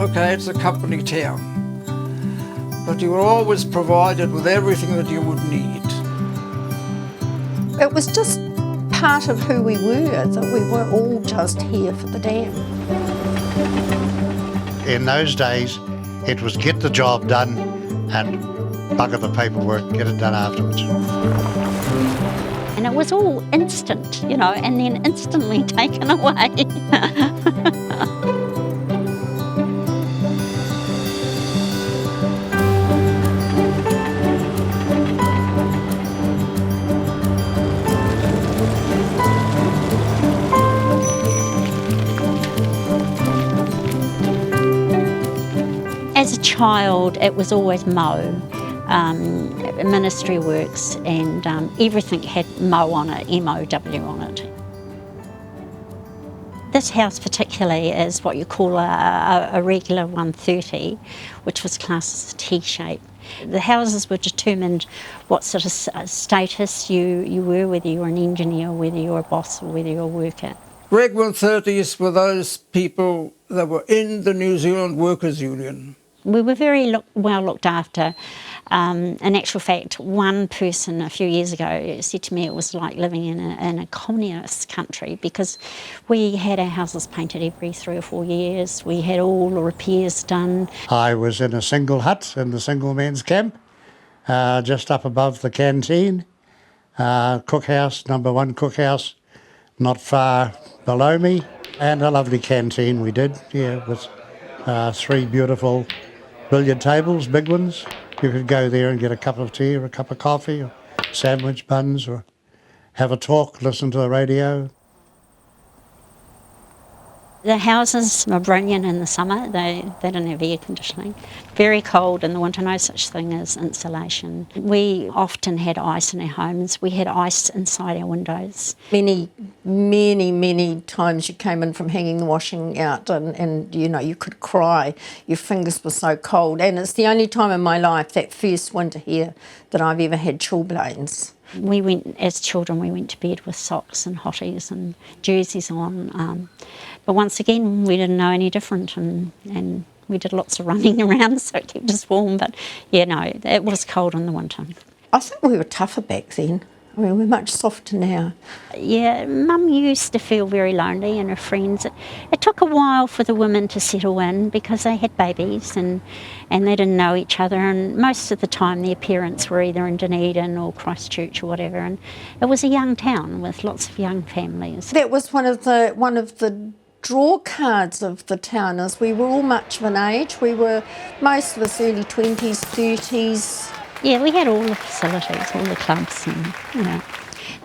Okay, it's a company town, but you were always provided with everything that you would need. It was just part of who we were, that we were all just here for the dam. In those days, it was get the job done and bugger the paperwork, get it done afterwards. And it was all instant, you know, and then instantly taken away. As a child, it was always mow. Ministry works, and everything had mow on it, M-O-W on it. This house particularly is what you call a regular 130, which was classed as a T-shape. The houses were determined what sort of status you were, whether you were an engineer, whether you were a boss, or whether you were a worker. Reg 130s were those people that were in the New Zealand Workers' Union. We were very well looked after. In actual fact, one person a few years ago said to me it was like living in a communist country, because we had our houses painted every 3 or 4 years. We had all the repairs done. I was in a single hut in the single men's camp, just up above the canteen. Cookhouse, number 1 cookhouse, not far below me. And a lovely canteen we did, yeah, with 3 beautiful billiard tables, big ones. You could go there and get a cup of tea or a cup of coffee or sandwich buns or have a talk, listen to the radio. The houses were brilliant in the summer. They didn't have air conditioning. Very cold in the winter, no such thing as insulation. We often had ice in our homes. We had ice inside our windows. Many times you came in from hanging the washing out and you know, you could cry. Your fingers were so cold. And it's the only time in my life, that first winter here, that I've ever had chilblains. As children, we went to bed with socks and hotties and jerseys on. But once again, we didn't know any different, and we did lots of running around, so it kept us warm. But yeah, no, it was cold in the winter. I think we were tougher back then. I mean, we're much softer now. Yeah, Mum used to feel very lonely, and her friends. It took a while for the women to settle in because they had babies and they didn't know each other, and most of the time their parents were either in Dunedin or Christchurch or whatever, and it was a young town with lots of young families. That was one of the draw cards of the town, is we were all much of an age. We were, most of us, early 20s, 30s. Yeah, we had all the facilities, all the clubs, and you know.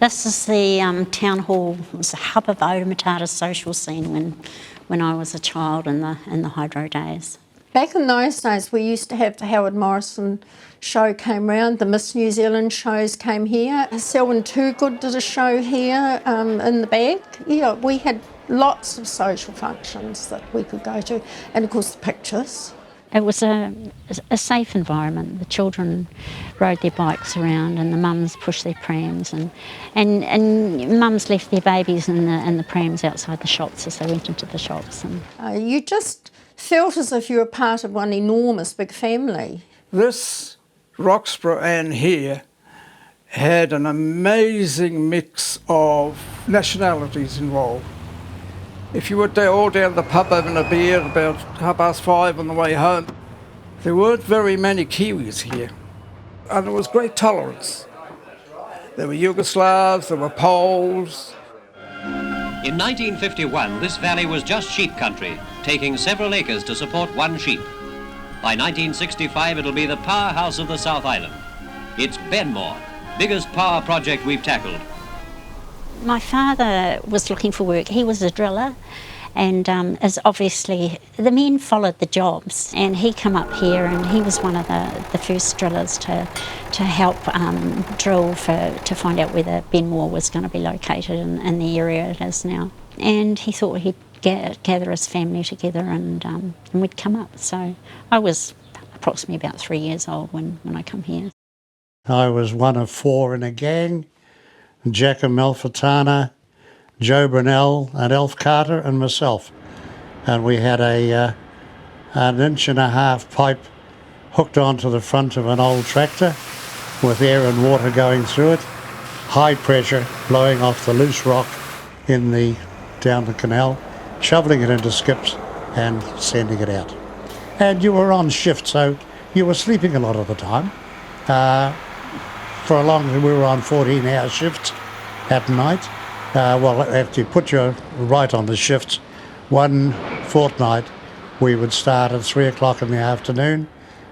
This is the town hall. It was a hub of Otamatata's social scene when I was a child in the hydro days. Back in those days, we used to have the Howard Morrison show came round, the Miss New Zealand shows came here. Selwyn Toogood did a show here in the back. Yeah, we had lots of social functions that we could go to, and of course the pictures. It was a safe environment. The children rode their bikes around, and the mums pushed their prams, and mums left their babies in the prams outside the shops as they went into the shops. And you just felt as if you were part of one enormous big family. This Roxburgh Inn here had an amazing mix of nationalities involved. If you were all down the pub having a beer about 5:30 on the way home, there weren't very many Kiwis here, and there was great tolerance. There were Yugoslavs, there were Poles. In 1951, this valley was just sheep country, taking several acres to support one sheep. By 1965, it'll be the powerhouse of the South Island. It's Benmore, biggest power project we've tackled. My father was looking for work. He was a driller, and as obviously the men followed the jobs, and he came up here, and he was one of the first drillers to help drill to find out whether Benmore was going to be located in the area it is now. And he thought he'd gather his family together and we'd come up. So I was approximately about 3 years old when I come here. I was one of 4 in a gang. Jack and Malfitana, Joe Brunel and Elf Carter and myself. And we had a an 1.5-inch pipe hooked onto the front of an old tractor with air and water going through it, high pressure blowing off the loose rock down the canal, shoveling it into skips and sending it out. And you were on shift, so you were sleeping a lot of the time. For a long time we were on 14-hour shifts at night. Well, after you put your right on the shifts, one fortnight we would start at 3 o'clock in the afternoon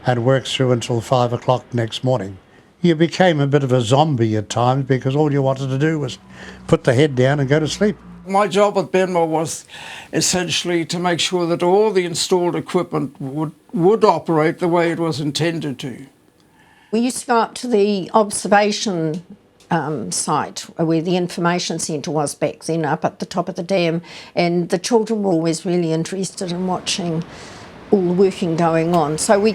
and work through until 5 o'clock next morning. You became a bit of a zombie at times because all you wanted to do was put the head down and go to sleep. My job at Benmore was essentially to make sure that all the installed equipment would operate the way it was intended to. We used to go up to the observation site where the information centre was back then, up at the top of the dam, and the children were always really interested in watching all the working going on. So we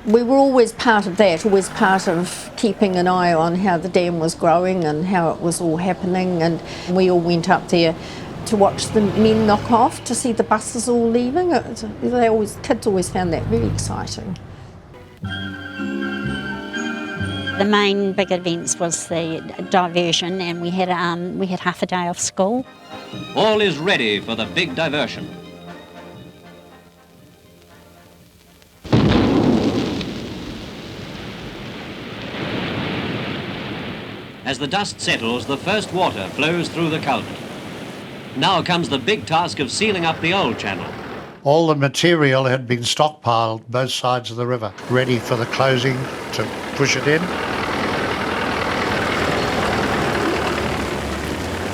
were always part of that, always part of keeping an eye on how the dam was growing and how it was all happening, and we all went up there to watch the men knock off, to see the buses all leaving. Kids always found that very exciting. The main big events was the diversion, and we had half a day off school. All is ready for the big diversion. As the dust settles, the first water flows through the culvert. Now comes the big task of sealing up the old channel. All the material had been stockpiled both sides of the river, ready for the closing to push it in.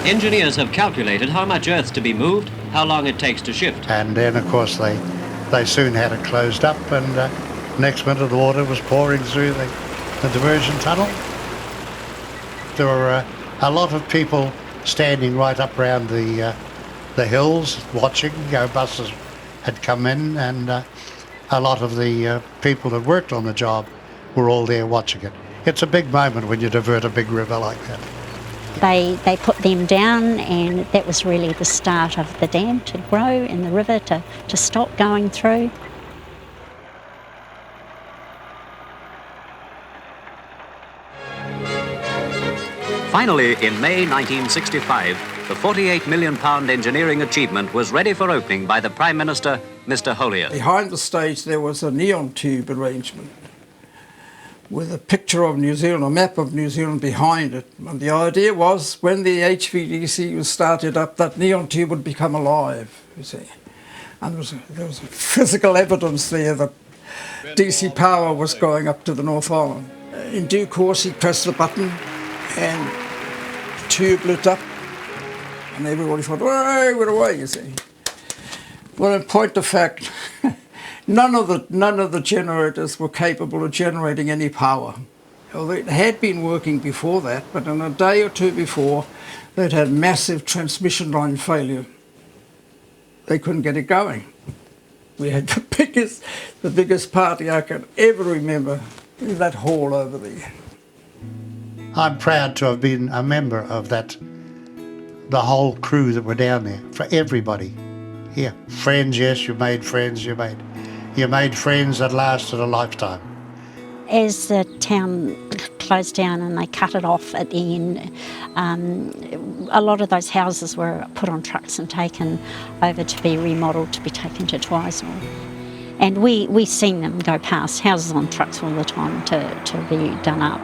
Engineers have calculated how much earth's to be moved, how long it takes to shift. And then, of course, they soon had it closed up, and next minute the water was pouring through the diversion tunnel. There were a lot of people standing right up around the hills watching. Buses had come in, and a lot of the people that worked on the job were all there watching it. It's a big moment when you divert a big river like that. They put them down, and that was really the start of the dam to grow and the river to stop going through. Finally, in May 1965, the £48 million engineering achievement was ready for opening by the Prime Minister, Mr. Hollier. Behind the stage there was a neon tube arrangement with a picture of New Zealand, a map of New Zealand behind it. And the idea was when the HVDC was started up, that neon tube would become alive, you see. And there was physical evidence there that DC power was going up to the North Island. In due course, he pressed the button and the tube lit up, and everybody thought, "Hey, we're away," you see. Well, in point of fact, none of the generators were capable of generating any power. Well, they had been working before that, but in a day or two before, they'd had massive transmission line failure. They couldn't get it going. We had the biggest party I can ever remember in that hall over there. I'm proud to have been a member of that, the whole crew that were down there, for everybody. Yeah, friends, yes, you made friends, you made friends that lasted a lifetime. As the town closed down and they cut it off at the end, a lot of those houses were put on trucks and taken over to be remodelled, to be taken to Twizel. And we seen them go past, houses on trucks all the time to be done up.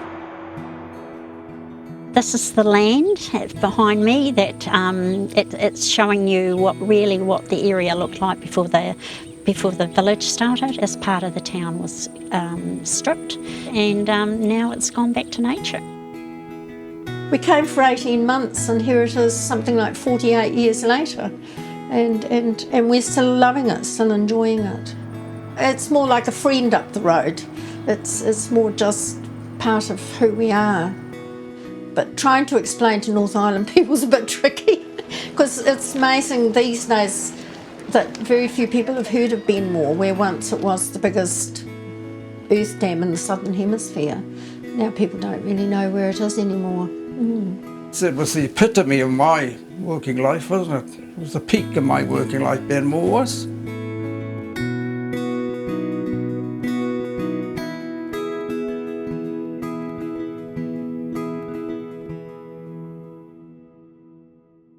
This is the land behind me that it's showing you what the area looked like before the village started, as part of the town was stripped, and now it's gone back to nature. We came for 18 months, and here it is something like 48 years later, and we're still loving it, still enjoying it. It's more like a friend up the road. It's more just part of who we are. But trying to explain to North Island people is a bit tricky, because it's amazing these days that very few people have heard of Benmore, where once it was the biggest earth dam in the southern hemisphere. Now people don't really know where it is anymore. It was the epitome of my working life, wasn't it? It was the peak of my working life, Benmore was.